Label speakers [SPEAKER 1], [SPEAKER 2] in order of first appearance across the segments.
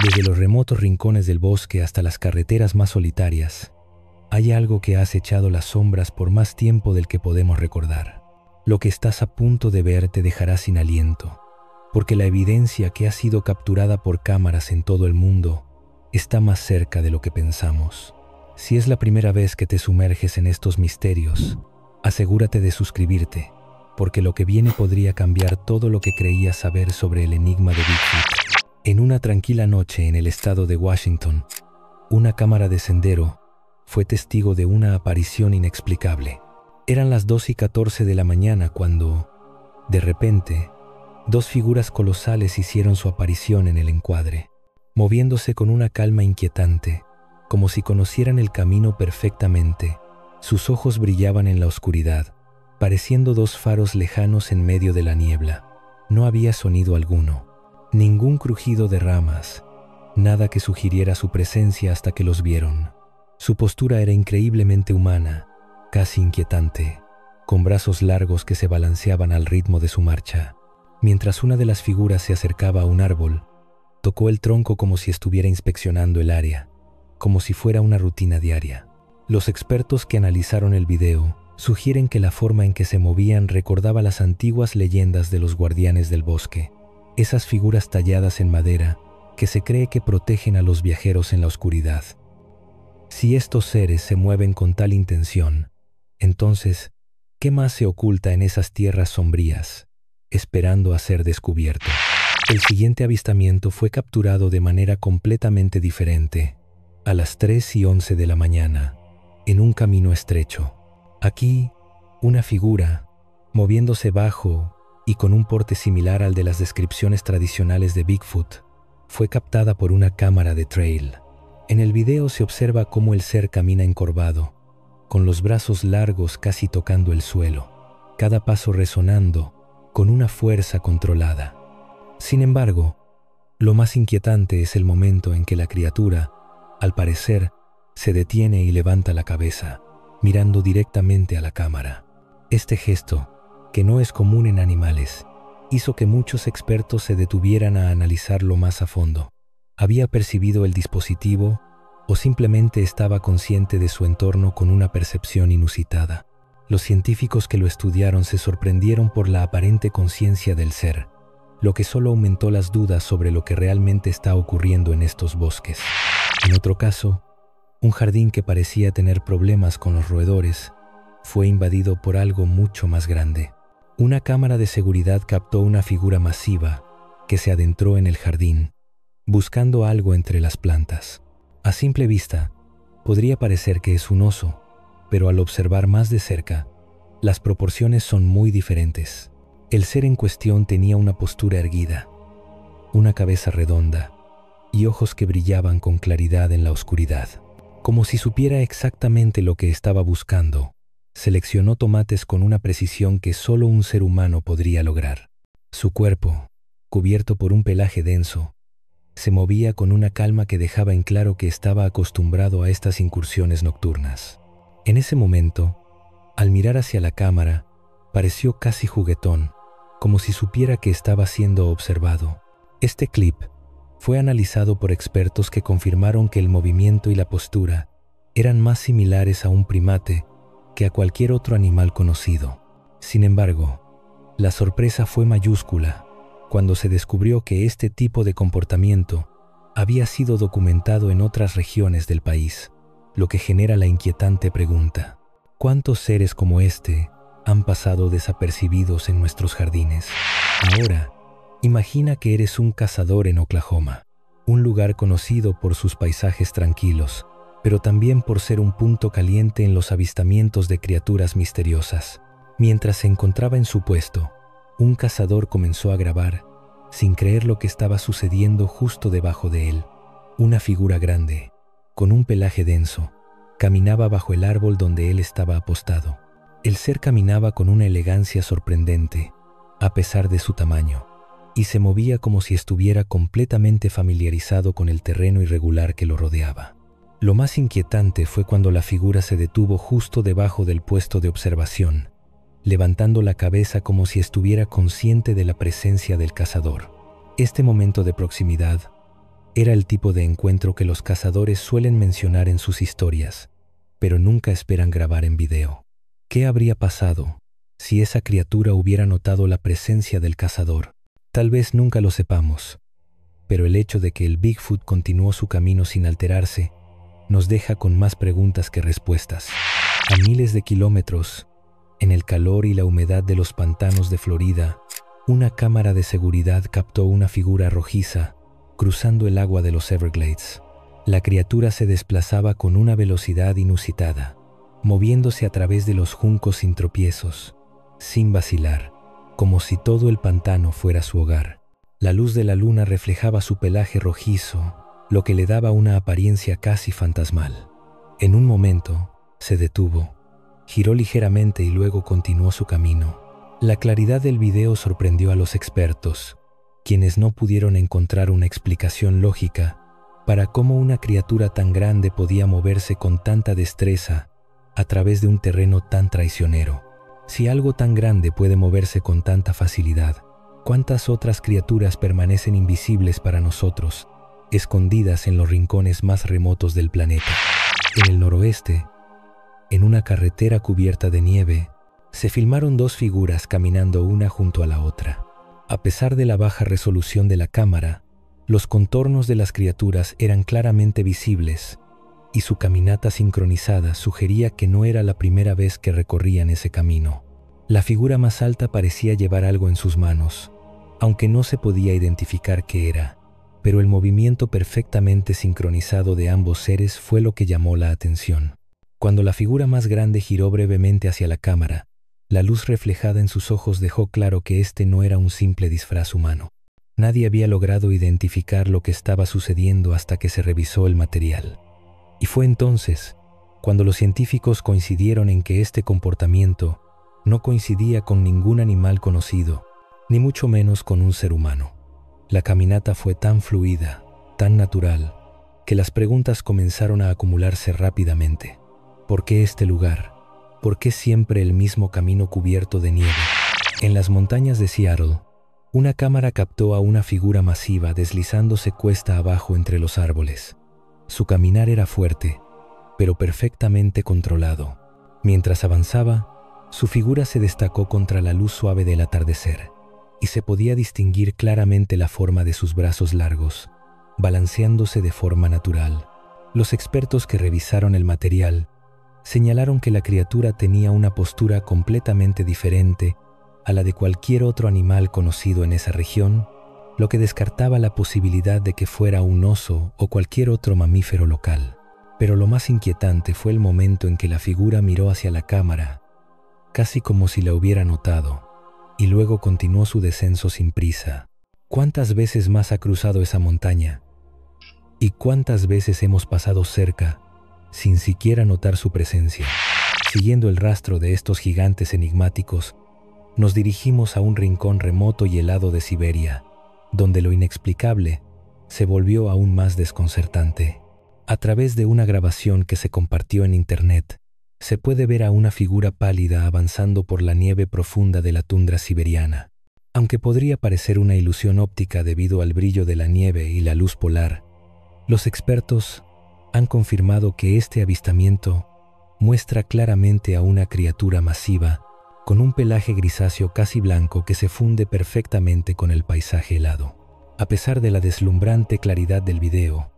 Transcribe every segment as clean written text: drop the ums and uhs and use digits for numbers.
[SPEAKER 1] Desde los remotos rincones del bosque hasta las carreteras más solitarias, hay algo que ha acechado las sombras por más tiempo del que podemos recordar. Lo que estás a punto de ver te dejará sin aliento, porque la evidencia que ha sido capturada por cámaras en todo el mundo está más cerca de lo que pensamos. Si es la primera vez que te sumerges en estos misterios, asegúrate de suscribirte, porque lo que viene podría cambiar todo lo que creías saber sobre el enigma de Bigfoot. En una tranquila noche en el estado de Washington, una cámara de sendero fue testigo de una aparición inexplicable. Eran las 2:14 de la mañana cuando, de repente, dos figuras colosales hicieron su aparición en el encuadre, moviéndose con una calma inquietante, como si conocieran el camino perfectamente. Sus ojos brillaban en la oscuridad, pareciendo dos faros lejanos en medio de la niebla. No había sonido alguno, ningún crujido de ramas, nada que sugiriera su presencia hasta que los vieron. Su postura era increíblemente humana, casi inquietante, con brazos largos que se balanceaban al ritmo de su marcha. Mientras una de las figuras se acercaba a un árbol, tocó el tronco como si estuviera inspeccionando el área, como si fuera una rutina diaria. Los expertos que analizaron el video sugieren que la forma en que se movían recordaba las antiguas leyendas de los guardianes del bosque, esas figuras talladas en madera que se cree que protegen a los viajeros en la oscuridad. Si estos seres se mueven con tal intención, entonces, ¿qué más se oculta en esas tierras sombrías, esperando a ser descubierto? El siguiente avistamiento fue capturado de manera completamente diferente, a las 3:11 de la mañana, en un camino estrecho. Aquí, una figura, moviéndose bajo y con un porte similar al de las descripciones tradicionales de Bigfoot, fue captada por una cámara de trail. En el video se observa cómo el ser camina encorvado, con los brazos largos casi tocando el suelo, cada paso resonando con una fuerza controlada. Sin embargo, lo más inquietante es el momento en que la criatura, al parecer, se detiene y levanta la cabeza, mirando directamente a la cámara. Este gesto, que no es común en animales, hizo que muchos expertos se detuvieran a analizarlo más a fondo. ¿Había percibido el dispositivo o simplemente estaba consciente de su entorno con una percepción inusitada? Los científicos que lo estudiaron se sorprendieron por la aparente conciencia del ser, lo que solo aumentó las dudas sobre lo que realmente está ocurriendo en estos bosques. En otro caso, un jardín que parecía tener problemas con los roedores fue invadido por algo mucho más grande. Una cámara de seguridad captó una figura masiva que se adentró en el jardín, buscando algo entre las plantas. A simple vista, podría parecer que es un oso, pero al observar más de cerca, las proporciones son muy diferentes. El ser en cuestión tenía una postura erguida, una cabeza redonda y ojos que brillaban con claridad en la oscuridad. Como si supiera exactamente lo que estaba buscando, seleccionó tomates con una precisión que solo un ser humano podría lograr. Su cuerpo, cubierto por un pelaje denso, se movía con una calma que dejaba en claro que estaba acostumbrado a estas incursiones nocturnas. En ese momento, al mirar hacia la cámara, pareció casi juguetón, como si supiera que estaba siendo observado. Este clip fue analizado por expertos que confirmaron que el movimiento y la postura eran más similares a un primate que a cualquier otro animal conocido. Sin embargo, la sorpresa fue mayúscula cuando se descubrió que este tipo de comportamiento había sido documentado en otras regiones del país, lo que genera la inquietante pregunta: ¿cuántos seres como este han pasado desapercibidos en nuestros jardines? Ahora, imagina que eres un cazador en Oklahoma, un lugar conocido por sus paisajes tranquilos, pero también por ser un punto caliente en los avistamientos de criaturas misteriosas. Mientras se encontraba en su puesto, un cazador comenzó a grabar, sin creer lo que estaba sucediendo justo debajo de él. Una figura grande, con un pelaje denso, caminaba bajo el árbol donde él estaba apostado. El ser caminaba con una elegancia sorprendente, a pesar de su tamaño, y se movía como si estuviera completamente familiarizado con el terreno irregular que lo rodeaba. Lo más inquietante fue cuando la figura se detuvo justo debajo del puesto de observación, levantando la cabeza como si estuviera consciente de la presencia del cazador. Este momento de proximidad Era el tipo de encuentro que los cazadores suelen mencionar en sus historias, pero nunca esperan grabar en video. ¿Qué habría pasado si esa criatura hubiera notado la presencia del cazador? Tal vez nunca lo sepamos, pero el hecho de que el Bigfoot continuó su camino sin alterarse nos deja con más preguntas que respuestas. A miles de kilómetros, en el calor y la humedad de los pantanos de Florida, una cámara de seguridad captó una figura rojiza cruzando el agua de los Everglades. La criatura se desplazaba con una velocidad inusitada, moviéndose a través de los juncos sin tropiezos, sin vacilar, como si todo el pantano fuera su hogar. La luz de la luna reflejaba su pelaje rojizo, lo que le daba una apariencia casi fantasmal. En un momento, se detuvo, giró ligeramente y luego continuó su camino. La claridad del video sorprendió a los expertos, quienes no pudieron encontrar una explicación lógica para cómo una criatura tan grande podía moverse con tanta destreza a través de un terreno tan traicionero. Si algo tan grande puede moverse con tanta facilidad, ¿cuántas otras criaturas permanecen invisibles para nosotros, escondidas en los rincones más remotos del planeta? En el noroeste, en una carretera cubierta de nieve, se filmaron dos figuras caminando una junto a la otra. A pesar de la baja resolución de la cámara, los contornos de las criaturas eran claramente visibles y su caminata sincronizada sugería que no era la primera vez que recorrían ese camino. La figura más alta parecía llevar algo en sus manos, aunque no se podía identificar qué era, pero el movimiento perfectamente sincronizado de ambos seres fue lo que llamó la atención. Cuando la figura más grande giró brevemente hacia la cámara, la luz reflejada en sus ojos dejó claro que este no era un simple disfraz humano. Nadie había logrado identificar lo que estaba sucediendo hasta que se revisó el material. Y fue entonces cuando los científicos coincidieron en que este comportamiento no coincidía con ningún animal conocido, ni mucho menos con un ser humano. La caminata fue tan fluida, tan natural, que las preguntas comenzaron a acumularse rápidamente. ¿Por qué este lugar? ¿Por qué siempre el mismo camino cubierto de nieve? En las montañas de Seattle, una cámara captó a una figura masiva deslizándose cuesta abajo entre los árboles. Su caminar era fuerte, pero perfectamente controlado. Mientras avanzaba, su figura se destacó contra la luz suave del atardecer, y se podía distinguir claramente la forma de sus brazos largos, balanceándose de forma natural. Los expertos que revisaron el material señalaron que la criatura tenía una postura completamente diferente a la de cualquier otro animal conocido en esa región, lo que descartaba la posibilidad de que fuera un oso o cualquier otro mamífero local. Pero lo más inquietante fue el momento en que la figura miró hacia la cámara, casi como si la hubiera notado, y luego continuó su descenso sin prisa. ¿Cuántas veces más ha cruzado esa montaña? ¿Y cuántas veces hemos pasado cerca sin siquiera notar su presencia? Siguiendo el rastro de estos gigantes enigmáticos, nos dirigimos a un rincón remoto y helado de Siberia, donde lo inexplicable se volvió aún más desconcertante. A través de una grabación que se compartió en Internet, se puede ver a una figura pálida avanzando por la nieve profunda de la tundra siberiana. Aunque podría parecer una ilusión óptica debido al brillo de la nieve y la luz polar, los expertos han confirmado que este avistamiento muestra claramente a una criatura masiva con un pelaje grisáceo casi blanco que se funde perfectamente con el paisaje helado. A pesar de la deslumbrante claridad del video,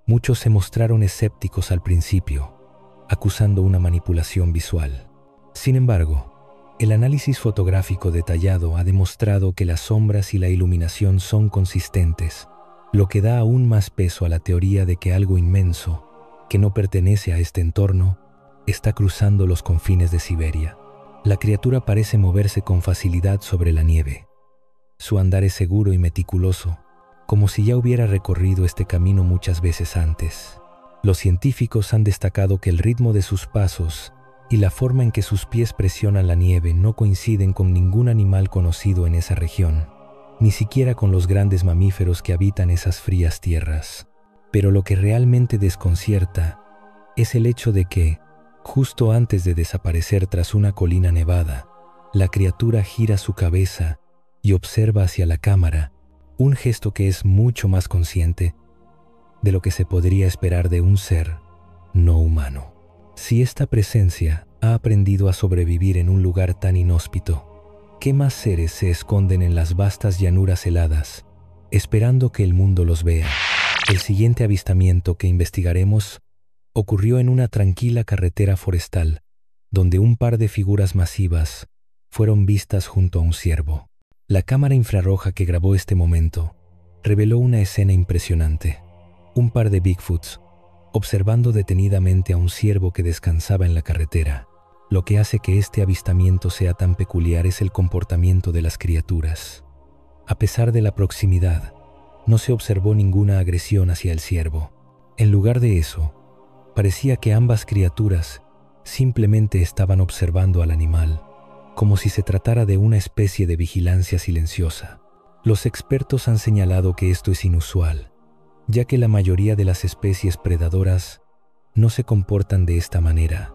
[SPEAKER 1] muchos se mostraron escépticos al principio, acusando una manipulación visual. Sin embargo, el análisis fotográfico detallado ha demostrado que las sombras y la iluminación son consistentes, lo que da aún más peso a la teoría de que algo inmenso, que no pertenece a este entorno, está cruzando los confines de Siberia. La criatura parece moverse con facilidad sobre la nieve. Su andar es seguro y meticuloso, como si ya hubiera recorrido este camino muchas veces antes. Los científicos han destacado que el ritmo de sus pasos y la forma en que sus pies presionan la nieve no coinciden con ningún animal conocido en esa región, ni siquiera con los grandes mamíferos que habitan esas frías tierras. Pero lo que realmente desconcierta es el hecho de que, justo antes de desaparecer tras una colina nevada, la criatura gira su cabeza y observa hacia la cámara, un gesto que es mucho más consciente de lo que se podría esperar de un ser no humano. Si esta presencia ha aprendido a sobrevivir en un lugar tan inhóspito, ¿qué más seres se esconden en las vastas llanuras heladas, esperando que el mundo los vea? El siguiente avistamiento que investigaremos ocurrió en una tranquila carretera forestal, donde un par de figuras masivas fueron vistas junto a un ciervo. La cámara infrarroja que grabó este momento reveló una escena impresionante. Un par de Bigfoots observando detenidamente a un ciervo que descansaba en la carretera. Lo que hace que este avistamiento sea tan peculiar es el comportamiento de las criaturas. A pesar de la proximidad, no se observó ninguna agresión hacia el ciervo. En lugar de eso, parecía que ambas criaturas simplemente estaban observando al animal, como si se tratara de una especie de vigilancia silenciosa. Los expertos han señalado que esto es inusual, ya que la mayoría de las especies predadoras no se comportan de esta manera,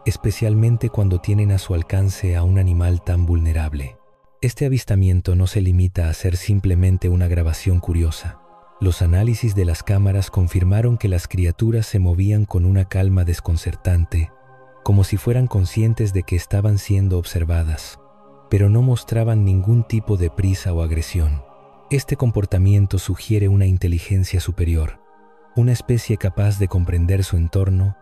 [SPEAKER 1] especialmente cuando tienen a su alcance a un animal tan vulnerable. Este avistamiento no se limita a ser simplemente una grabación curiosa. Los análisis de las cámaras confirmaron que las criaturas se movían con una calma desconcertante, como si fueran conscientes de que estaban siendo observadas, pero no mostraban ningún tipo de prisa o agresión. Este comportamiento sugiere una inteligencia superior, una especie capaz de comprender su entorno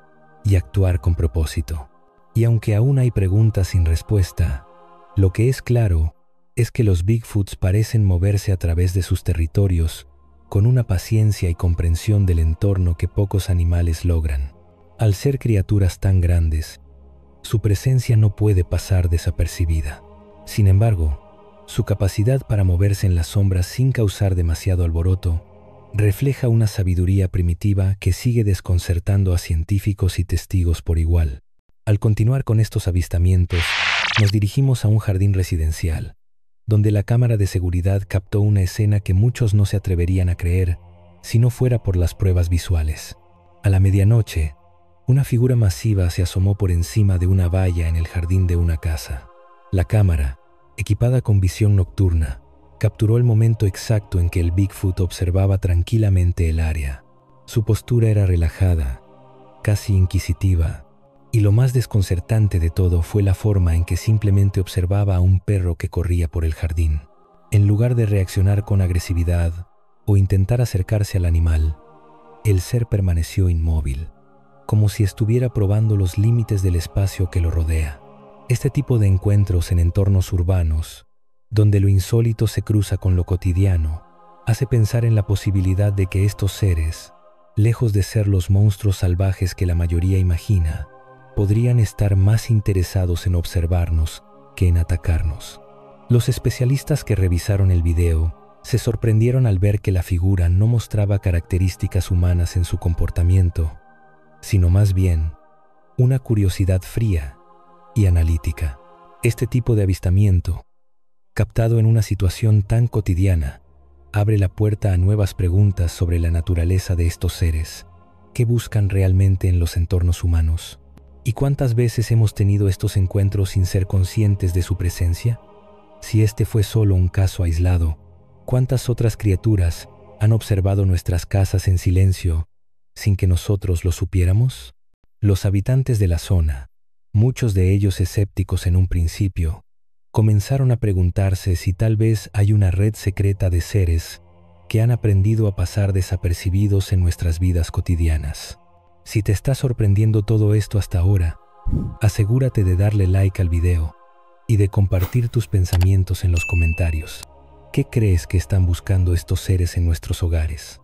[SPEAKER 1] y actuar con propósito. Y aunque aún hay preguntas sin respuesta, lo que es claro es que los Bigfoots parecen moverse a través de sus territorios con una paciencia y comprensión del entorno que pocos animales logran. Al ser criaturas tan grandes, su presencia no puede pasar desapercibida. Sin embargo, su capacidad para moverse en las sombras sin causar demasiado alboroto refleja una sabiduría primitiva que sigue desconcertando a científicos y testigos por igual. Al continuar con estos avistamientos, nos dirigimos a un jardín residencial, donde la cámara de seguridad captó una escena que muchos no se atreverían a creer si no fuera por las pruebas visuales. A la medianoche, una figura masiva se asomó por encima de una valla en el jardín de una casa. La cámara, equipada con visión nocturna, capturó el momento exacto en que el Bigfoot observaba tranquilamente el área. Su postura era relajada, casi inquisitiva, y lo más desconcertante de todo fue la forma en que simplemente observaba a un perro que corría por el jardín. En lugar de reaccionar con agresividad o intentar acercarse al animal, el ser permaneció inmóvil, como si estuviera probando los límites del espacio que lo rodea. Este tipo de encuentros en entornos urbanos, donde lo insólito se cruza con lo cotidiano, hace pensar en la posibilidad de que estos seres, lejos de ser los monstruos salvajes que la mayoría imagina, podrían estar más interesados en observarnos que en atacarnos. Los especialistas que revisaron el video se sorprendieron al ver que la figura no mostraba características humanas en su comportamiento, sino más bien una curiosidad fría y analítica. Este tipo de avistamiento, captado en una situación tan cotidiana, abre la puerta a nuevas preguntas sobre la naturaleza de estos seres. ¿Qué buscan realmente en los entornos humanos? ¿Y cuántas veces hemos tenido estos encuentros sin ser conscientes de su presencia? Si este fue solo un caso aislado, ¿cuántas otras criaturas han observado nuestras casas en silencio sin que nosotros lo supiéramos? Los habitantes de la zona, muchos de ellos escépticos en un principio, comenzaron a preguntarse si tal vez hay una red secreta de seres que han aprendido a pasar desapercibidos en nuestras vidas cotidianas. Si te está sorprendiendo todo esto hasta ahora, asegúrate de darle like al video y de compartir tus pensamientos en los comentarios. ¿Qué crees que están buscando estos seres en nuestros hogares?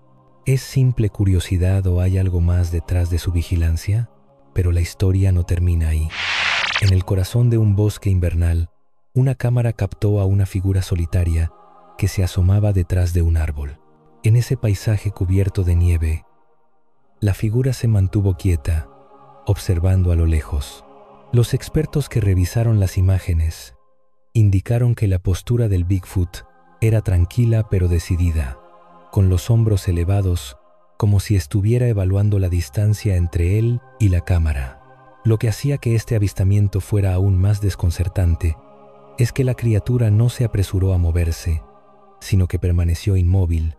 [SPEAKER 1] ¿Es simple curiosidad o hay algo más detrás de su vigilancia? Pero la historia no termina ahí. En el corazón de un bosque invernal, una cámara captó a una figura solitaria que se asomaba detrás de un árbol. En ese paisaje cubierto de nieve, la figura se mantuvo quieta, observando a lo lejos. Los expertos que revisaron las imágenes indicaron que la postura del Bigfoot era tranquila pero decidida, con los hombros elevados, como si estuviera evaluando la distancia entre él y la cámara. Lo que hacía que este avistamiento fuera aún más desconcertante es que la criatura no se apresuró a moverse, sino que permaneció inmóvil,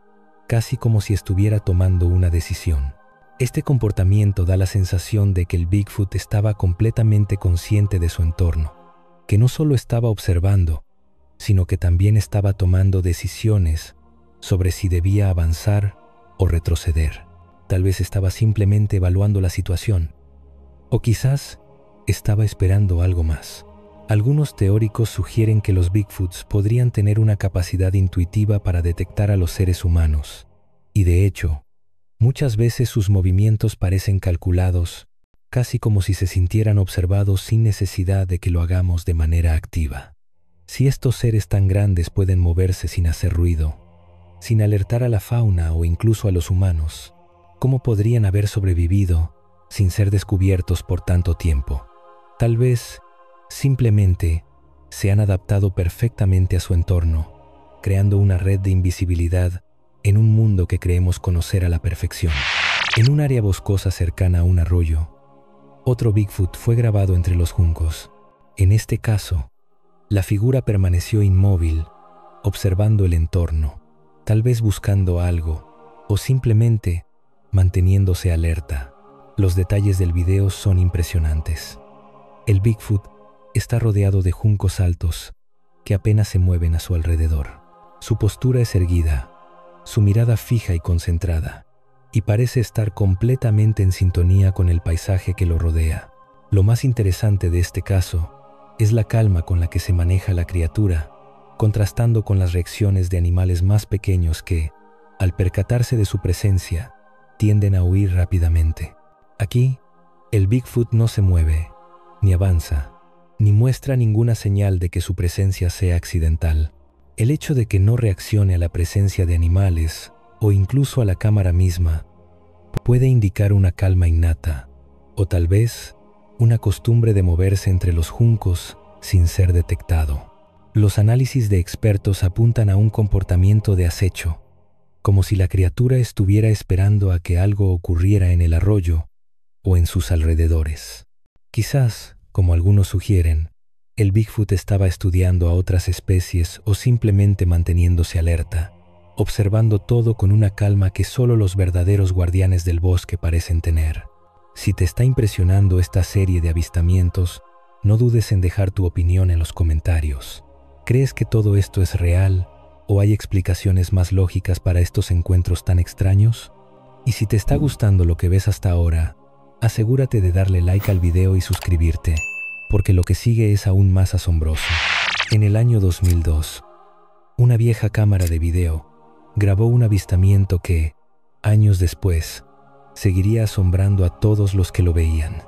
[SPEAKER 1] casi como si estuviera tomando una decisión. Este comportamiento da la sensación de que el Bigfoot estaba completamente consciente de su entorno, que no solo estaba observando, sino que también estaba tomando decisiones sobre si debía avanzar o retroceder. Tal vez estaba simplemente evaluando la situación, o quizás estaba esperando algo más. Algunos teóricos sugieren que los Bigfoots podrían tener una capacidad intuitiva para detectar a los seres humanos, y de hecho, muchas veces sus movimientos parecen calculados, casi como si se sintieran observados sin necesidad de que lo hagamos de manera activa. Si estos seres tan grandes pueden moverse sin hacer ruido, sin alertar a la fauna o incluso a los humanos, ¿cómo podrían haber sobrevivido sin ser descubiertos por tanto tiempo? Tal vez, simplemente, se han adaptado perfectamente a su entorno, creando una red de invisibilidad en un mundo que creemos conocer a la perfección. En un área boscosa cercana a un arroyo, otro Bigfoot fue grabado entre los juncos. En este caso, la figura permaneció inmóvil, observando el entorno, tal vez buscando algo, o simplemente manteniéndose alerta. Los detalles del video son impresionantes. El Bigfoot está rodeado de juncos altos que apenas se mueven a su alrededor. Su postura es erguida, su mirada fija y concentrada, y parece estar completamente en sintonía con el paisaje que lo rodea. Lo más interesante de este caso es la calma con la que se maneja la criatura, contrastando con las reacciones de animales más pequeños que, al percatarse de su presencia, tienden a huir rápidamente. Aquí, el Bigfoot no se mueve, ni avanza, ni muestra ninguna señal de que su presencia sea accidental. El hecho de que no reaccione a la presencia de animales, o incluso a la cámara misma, puede indicar una calma innata, o tal vez una costumbre de moverse entre los juncos sin ser detectado. Los análisis de expertos apuntan a un comportamiento de acecho, como si la criatura estuviera esperando a que algo ocurriera en el arroyo o en sus alrededores. Quizás, como algunos sugieren, el Bigfoot estaba estudiando a otras especies o simplemente manteniéndose alerta, observando todo con una calma que solo los verdaderos guardianes del bosque parecen tener. Si te está impresionando esta serie de avistamientos, no dudes en dejar tu opinión en los comentarios. ¿Crees que todo esto es real o hay explicaciones más lógicas para estos encuentros tan extraños? Y si te está gustando lo que ves hasta ahora, asegúrate de darle like al video y suscribirte, porque lo que sigue es aún más asombroso. En el año 2002, una vieja cámara de video grabó un avistamiento que, años después, seguiría asombrando a todos los que lo veían.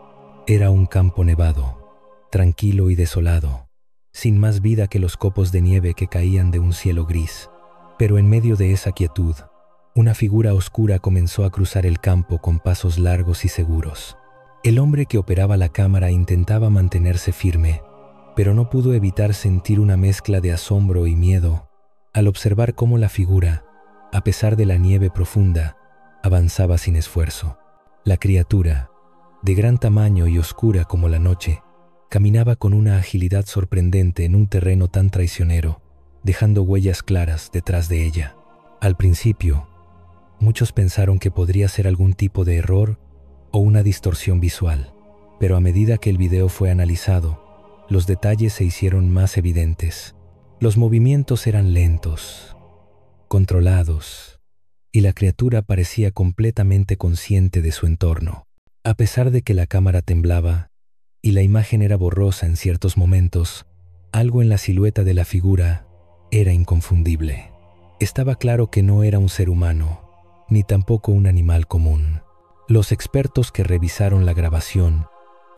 [SPEAKER 1] Era un campo nevado, tranquilo y desolado, sin más vida que los copos de nieve que caían de un cielo gris. Pero en medio de esa quietud, una figura oscura comenzó a cruzar el campo con pasos largos y seguros. El hombre que operaba la cámara intentaba mantenerse firme, pero no pudo evitar sentir una mezcla de asombro y miedo al observar cómo la figura, a pesar de la nieve profunda, avanzaba sin esfuerzo. La criatura, de gran tamaño y oscura como la noche, caminaba con una agilidad sorprendente en un terreno tan traicionero, dejando huellas claras detrás de ella. Al principio, muchos pensaron que podría ser algún tipo de error o una distorsión visual, pero a medida que el video fue analizado, los detalles se hicieron más evidentes. Los movimientos eran lentos, controlados, y la criatura parecía completamente consciente de su entorno. A pesar de que la cámara temblaba y la imagen era borrosa en ciertos momentos, algo en la silueta de la figura era inconfundible. Estaba claro que no era un ser humano, ni tampoco un animal común. Los expertos que revisaron la grabación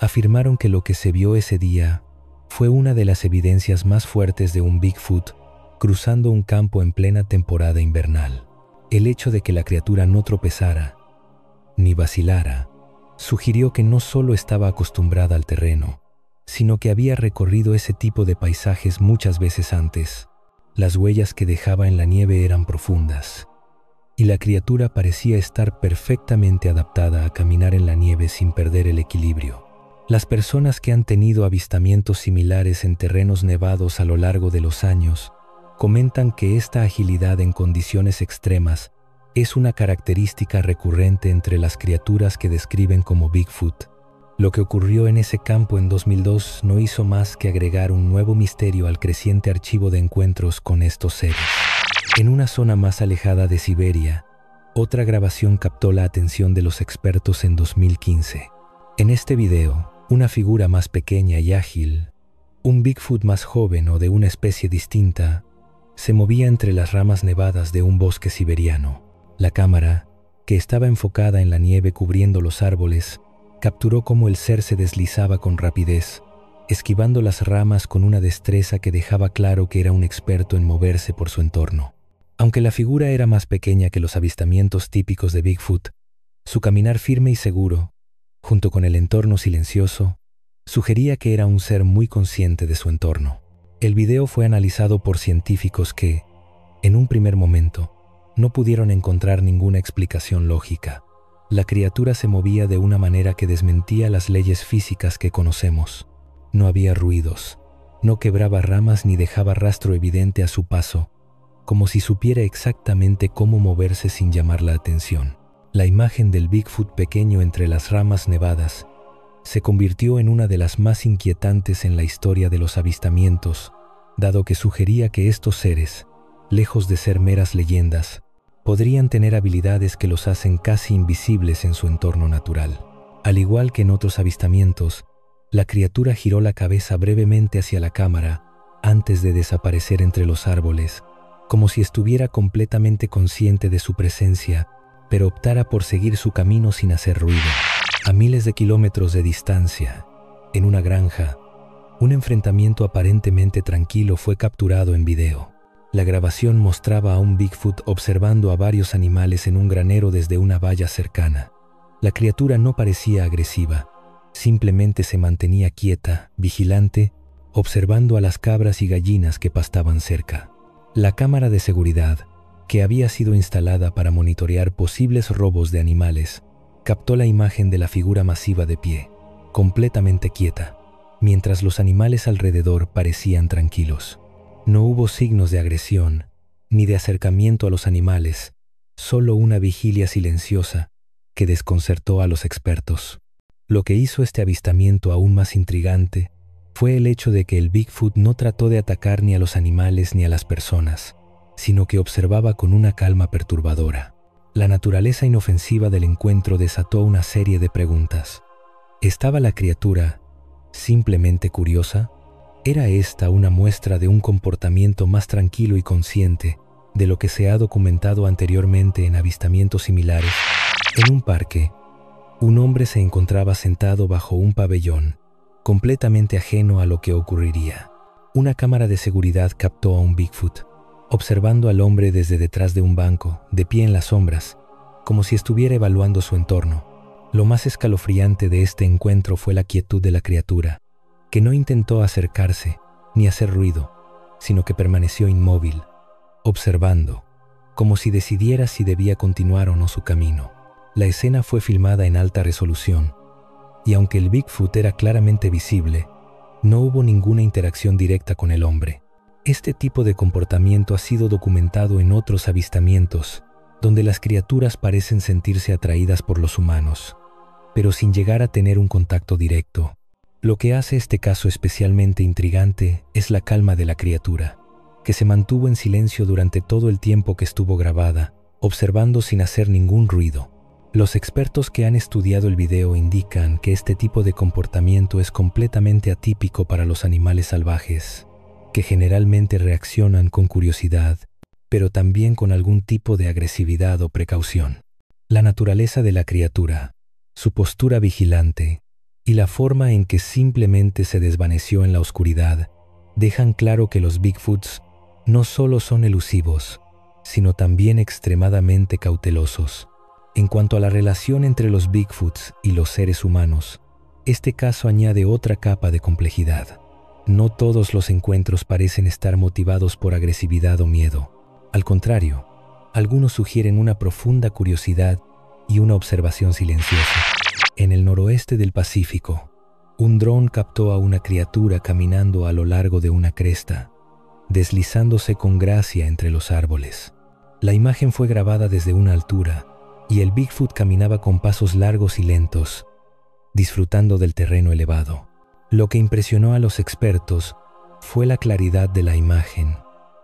[SPEAKER 1] afirmaron que lo que se vio ese día fue una de las evidencias más fuertes de un Bigfoot cruzando un campo en plena temporada invernal. El hecho de que la criatura no tropezara ni vacilara sugirió que no solo estaba acostumbrada al terreno, sino que había recorrido ese tipo de paisajes muchas veces antes. Las huellas que dejaba en la nieve eran profundas, y la criatura parecía estar perfectamente adaptada a caminar en la nieve sin perder el equilibrio. Las personas que han tenido avistamientos similares en terrenos nevados a lo largo de los años comentan que esta agilidad en condiciones extremas es una característica recurrente entre las criaturas que describen como Bigfoot. Lo que ocurrió en ese campo en 2002 no hizo más que agregar un nuevo misterio al creciente archivo de encuentros con estos seres. En una zona más alejada de Siberia, otra grabación captó la atención de los expertos en 2015. En este video, una figura más pequeña y ágil, un Bigfoot más joven o de una especie distinta, se movía entre las ramas nevadas de un bosque siberiano. La cámara, que estaba enfocada en la nieve cubriendo los árboles, capturó cómo el ser se deslizaba con rapidez, esquivando las ramas con una destreza que dejaba claro que era un experto en moverse por su entorno. Aunque la figura era más pequeña que los avistamientos típicos de Bigfoot, su caminar firme y seguro, junto con el entorno silencioso, sugería que era un ser muy consciente de su entorno. El video fue analizado por científicos que, en un primer momento, no pudieron encontrar ninguna explicación lógica. La criatura se movía de una manera que desmentía las leyes físicas que conocemos. No había ruidos, no quebraba ramas ni dejaba rastro evidente a su paso, como si supiera exactamente cómo moverse sin llamar la atención. La imagen del Bigfoot pequeño entre las ramas nevadas se convirtió en una de las más inquietantes en la historia de los avistamientos, dado que sugería que estos seres, lejos de ser meras leyendas, podrían tener habilidades que los hacen casi invisibles en su entorno natural. Al igual que en otros avistamientos, la criatura giró la cabeza brevemente hacia la cámara antes de desaparecer entre los árboles, como si estuviera completamente consciente de su presencia, pero optara por seguir su camino sin hacer ruido. A miles de kilómetros de distancia, en una granja, un enfrentamiento aparentemente tranquilo fue capturado en video. La grabación mostraba a un Bigfoot observando a varios animales en un granero desde una valla cercana. La criatura no parecía agresiva, simplemente se mantenía quieta, vigilante, observando a las cabras y gallinas que pastaban cerca. La cámara de seguridad, que había sido instalada para monitorear posibles robos de animales, captó la imagen de la figura masiva de pie, completamente quieta, mientras los animales alrededor parecían tranquilos. No hubo signos de agresión, ni de acercamiento a los animales, solo una vigilia silenciosa que desconcertó a los expertos. Lo que hizo este avistamiento aún más intrigante fue el hecho de que el Bigfoot no trató de atacar ni a los animales ni a las personas, sino que observaba con una calma perturbadora. La naturaleza inofensiva del encuentro desató una serie de preguntas. ¿Estaba la criatura simplemente curiosa? ¿Era esta una muestra de un comportamiento más tranquilo y consciente de lo que se ha documentado anteriormente en avistamientos similares? En un parque, un hombre se encontraba sentado bajo un pabellón, completamente ajeno a lo que ocurriría. Una cámara de seguridad captó a un Bigfoot, observando al hombre desde detrás de un banco, de pie en las sombras, como si estuviera evaluando su entorno. Lo más escalofriante de este encuentro fue la quietud de la criatura, que no intentó acercarse ni hacer ruido, sino que permaneció inmóvil, observando, como si decidiera si debía continuar o no su camino. La escena fue filmada en alta resolución, y aunque el Bigfoot era claramente visible, no hubo ninguna interacción directa con el hombre. Este tipo de comportamiento ha sido documentado en otros avistamientos, donde las criaturas parecen sentirse atraídas por los humanos, pero sin llegar a tener un contacto directo. Lo que hace este caso especialmente intrigante es la calma de la criatura, que se mantuvo en silencio durante todo el tiempo que estuvo grabada, observando sin hacer ningún ruido. Los expertos que han estudiado el video indican que este tipo de comportamiento es completamente atípico para los animales salvajes, que generalmente reaccionan con curiosidad, pero también con algún tipo de agresividad o precaución. La naturaleza de la criatura, su postura vigilante y la forma en que simplemente se desvaneció en la oscuridad dejan claro que los Bigfoots no solo son elusivos, sino también extremadamente cautelosos. En cuanto a la relación entre los Bigfoots y los seres humanos, este caso añade otra capa de complejidad. No todos los encuentros parecen estar motivados por agresividad o miedo. Al contrario, algunos sugieren una profunda curiosidad y una observación silenciosa. En el noroeste del Pacífico, un dron captó a una criatura caminando a lo largo de una cresta, deslizándose con gracia entre los árboles. La imagen fue grabada desde una altura y el Bigfoot caminaba con pasos largos y lentos, disfrutando del terreno elevado. Lo que impresionó a los expertos fue la claridad de la imagen,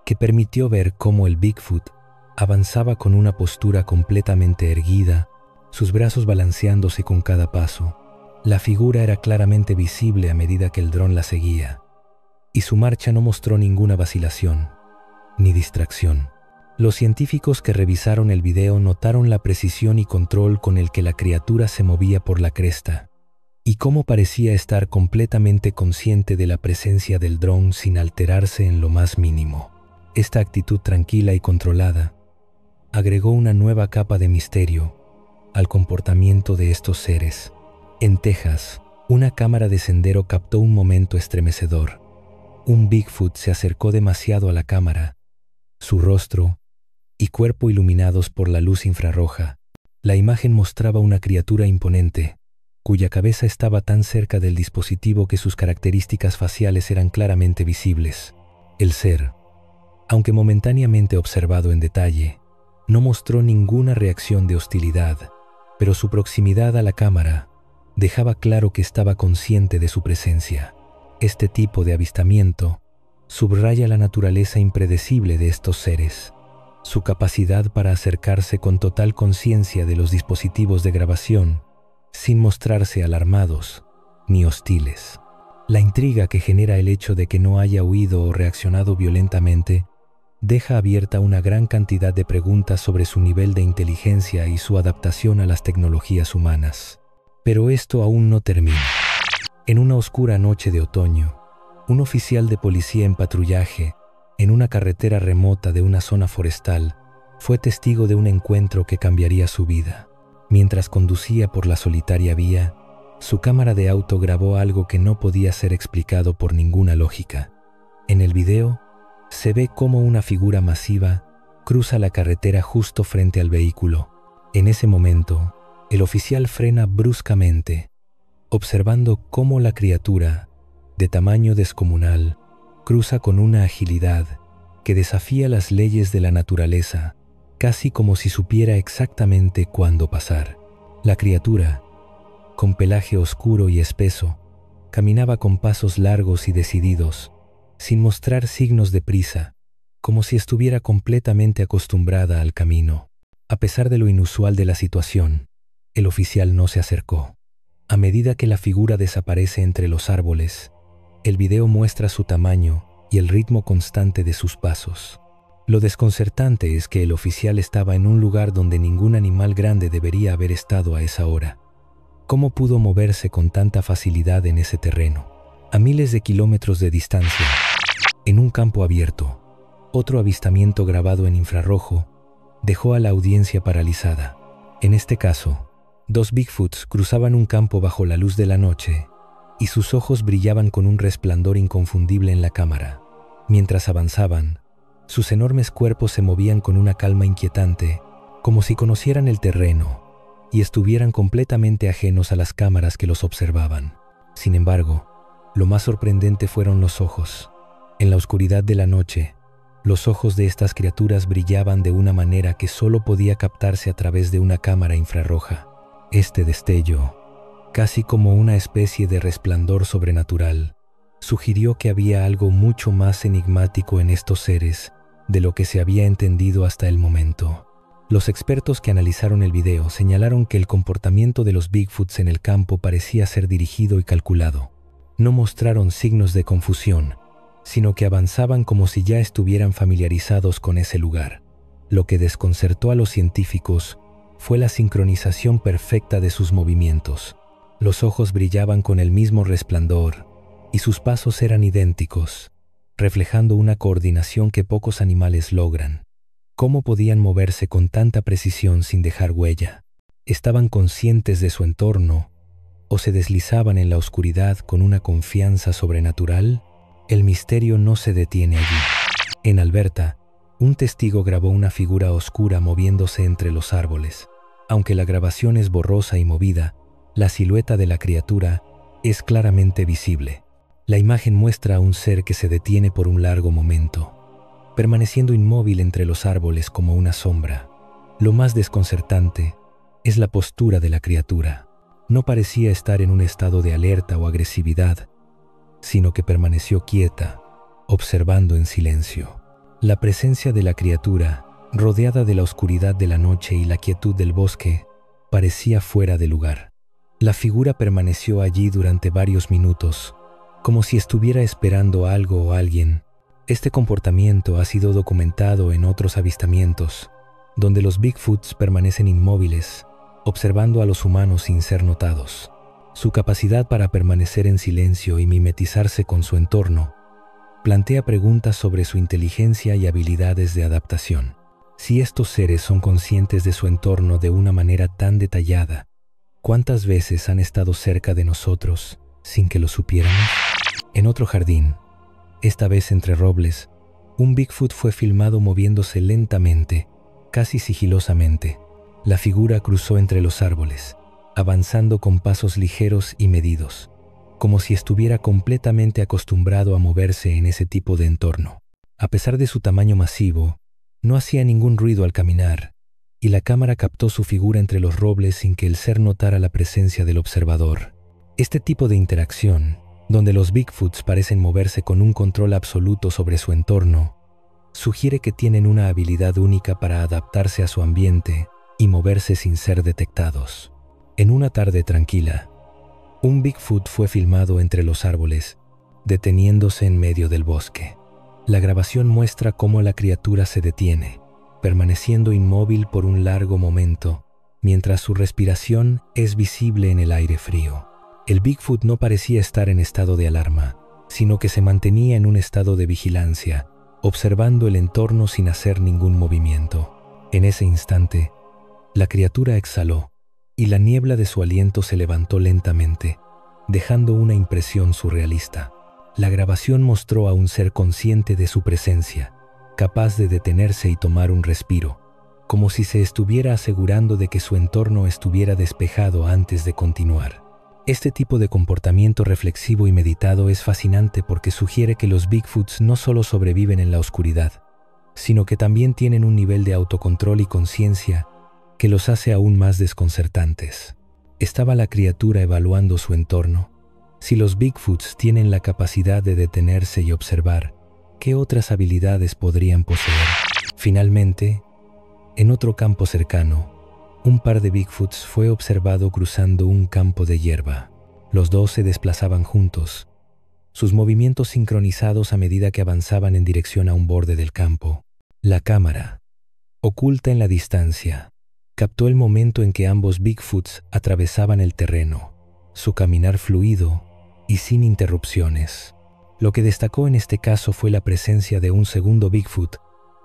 [SPEAKER 1] que permitió ver cómo el Bigfoot avanzaba con una postura completamente erguida, sus brazos balanceándose con cada paso. La figura era claramente visible a medida que el dron la seguía, y su marcha no mostró ninguna vacilación ni distracción. Los científicos que revisaron el video notaron la precisión y control con el que la criatura se movía por la cresta, y cómo parecía estar completamente consciente de la presencia del dron sin alterarse en lo más mínimo. Esta actitud tranquila y controlada agregó una nueva capa de misterio al comportamiento de estos seres. En Texas, una cámara de sendero captó un momento estremecedor. Un Bigfoot se acercó demasiado a la cámara, su rostro y cuerpo iluminados por la luz infrarroja. La imagen mostraba una criatura imponente, cuya cabeza estaba tan cerca del dispositivo que sus características faciales eran claramente visibles. El ser, aunque momentáneamente observado en detalle, no mostró ninguna reacción de hostilidad, pero su proximidad a la cámara dejaba claro que estaba consciente de su presencia. Este tipo de avistamiento subraya la naturaleza impredecible de estos seres, su capacidad para acercarse con total conciencia de los dispositivos de grabación, sin mostrarse alarmados ni hostiles. La intriga que genera el hecho de que no haya huido o reaccionado violentamente deja abierta una gran cantidad de preguntas sobre su nivel de inteligencia y su adaptación a las tecnologías humanas. Pero esto aún no termina. En una oscura noche de otoño, un oficial de policía en patrullaje en una carretera remota de una zona forestal fue testigo de un encuentro que cambiaría su vida. Mientras conducía por la solitaria vía, su cámara de auto grabó algo que no podía ser explicado por ninguna lógica. En el video, se ve cómo una figura masiva cruza la carretera justo frente al vehículo. En ese momento, el oficial frena bruscamente, observando cómo la criatura, de tamaño descomunal, cruza con una agilidad que desafía las leyes de la naturaleza, casi como si supiera exactamente cuándo pasar. La criatura, con pelaje oscuro y espeso, caminaba con pasos largos y decididos, sin mostrar signos de prisa, como si estuviera completamente acostumbrada al camino. A pesar de lo inusual de la situación, el oficial no se acercó. A medida que la figura desaparece entre los árboles, el video muestra su tamaño y el ritmo constante de sus pasos. Lo desconcertante es que el oficial estaba en un lugar donde ningún animal grande debería haber estado a esa hora. ¿Cómo pudo moverse con tanta facilidad en ese terreno? A miles de kilómetros de distancia, en un campo abierto, otro avistamiento grabado en infrarrojo dejó a la audiencia paralizada. En este caso, dos Bigfoots cruzaban un campo bajo la luz de la noche y sus ojos brillaban con un resplandor inconfundible en la cámara. Mientras avanzaban, sus enormes cuerpos se movían con una calma inquietante, como si conocieran el terreno y estuvieran completamente ajenos a las cámaras que los observaban. Sin embargo, lo más sorprendente fueron los ojos. En la oscuridad de la noche, los ojos de estas criaturas brillaban de una manera que solo podía captarse a través de una cámara infrarroja. Este destello, casi como una especie de resplandor sobrenatural, sugirió que había algo mucho más enigmático en estos seres de lo que se había entendido hasta el momento. Los expertos que analizaron el video señalaron que el comportamiento de los Bigfoots en el campo parecía ser dirigido y calculado. No mostraron signos de confusión, sino que avanzaban como si ya estuvieran familiarizados con ese lugar. Lo que desconcertó a los científicos fue la sincronización perfecta de sus movimientos. Los ojos brillaban con el mismo resplandor y sus pasos eran idénticos, reflejando una coordinación que pocos animales logran. ¿Cómo podían moverse con tanta precisión sin dejar huella? ¿Estaban conscientes de su entorno o se deslizaban en la oscuridad con una confianza sobrenatural? El misterio no se detiene allí. En Alberta, un testigo grabó una figura oscura moviéndose entre los árboles. Aunque la grabación es borrosa y movida, la silueta de la criatura es claramente visible. La imagen muestra a un ser que se detiene por un largo momento, permaneciendo inmóvil entre los árboles como una sombra. Lo más desconcertante es la postura de la criatura. No parecía estar en un estado de alerta o agresividad, sino que permaneció quieta, observando en silencio. La presencia de la criatura, rodeada de la oscuridad de la noche y la quietud del bosque, parecía fuera de lugar. La figura permaneció allí durante varios minutos, como si estuviera esperando algo o alguien. Este comportamiento ha sido documentado en otros avistamientos, donde los Bigfoots permanecen inmóviles, observando a los humanos sin ser notados. Su capacidad para permanecer en silencio y mimetizarse con su entorno plantea preguntas sobre su inteligencia y habilidades de adaptación. Si estos seres son conscientes de su entorno de una manera tan detallada, ¿cuántas veces han estado cerca de nosotros sin que lo supiéramos? En otro jardín, esta vez entre robles, un Bigfoot fue filmado moviéndose lentamente, casi sigilosamente. La figura cruzó entre los árboles, avanzando con pasos ligeros y medidos, como si estuviera completamente acostumbrado a moverse en ese tipo de entorno. A pesar de su tamaño masivo, no hacía ningún ruido al caminar, y la cámara captó su figura entre los robles sin que el ser notara la presencia del observador. Este tipo de interacción, donde los Bigfoots parecen moverse con un control absoluto sobre su entorno, sugiere que tienen una habilidad única para adaptarse a su ambiente y moverse sin ser detectados. En una tarde tranquila, un Bigfoot fue filmado entre los árboles, deteniéndose en medio del bosque. La grabación muestra cómo la criatura se detiene, permaneciendo inmóvil por un largo momento, mientras su respiración es visible en el aire frío. El Bigfoot no parecía estar en estado de alarma, sino que se mantenía en un estado de vigilancia, observando el entorno sin hacer ningún movimiento. En ese instante, la criatura exhaló, y la niebla de su aliento se levantó lentamente, dejando una impresión surrealista. La grabación mostró a un ser consciente de su presencia, capaz de detenerse y tomar un respiro, como si se estuviera asegurando de que su entorno estuviera despejado antes de continuar. Este tipo de comportamiento reflexivo y meditado es fascinante porque sugiere que los Bigfoots no solo sobreviven en la oscuridad, sino que también tienen un nivel de autocontrol y conciencia que los hace aún más desconcertantes. ¿Estaba la criatura evaluando su entorno? Si los Bigfoots tienen la capacidad de detenerse y observar, ¿qué otras habilidades podrían poseer? Finalmente, en otro campo cercano, un par de Bigfoots fue observado cruzando un campo de hierba. Los dos se desplazaban juntos, sus movimientos sincronizados a medida que avanzaban en dirección a un borde del campo. La cámara, oculta en la distancia, captó el momento en que ambos Bigfoots atravesaban el terreno, su caminar fluido y sin interrupciones. Lo que destacó en este caso fue la presencia de un segundo Bigfoot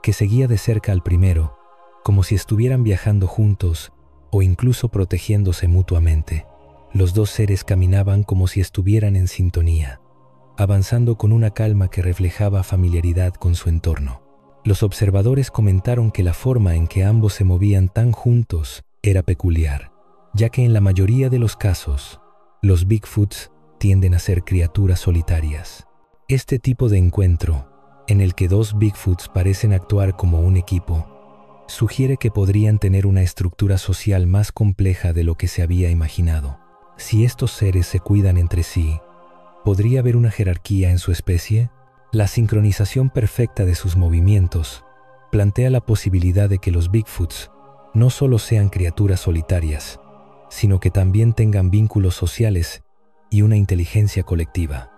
[SPEAKER 1] que seguía de cerca al primero, como si estuvieran viajando juntos o incluso protegiéndose mutuamente. Los dos seres caminaban como si estuvieran en sintonía, avanzando con una calma que reflejaba familiaridad con su entorno. Los observadores comentaron que la forma en que ambos se movían tan juntos era peculiar, ya que en la mayoría de los casos, los Bigfoots tienden a ser criaturas solitarias. Este tipo de encuentro, en el que dos Bigfoots parecen actuar como un equipo, sugiere que podrían tener una estructura social más compleja de lo que se había imaginado. Si estos seres se cuidan entre sí, ¿podría haber una jerarquía en su especie? La sincronización perfecta de sus movimientos plantea la posibilidad de que los Bigfoots no solo sean criaturas solitarias, sino que también tengan vínculos sociales y una inteligencia colectiva.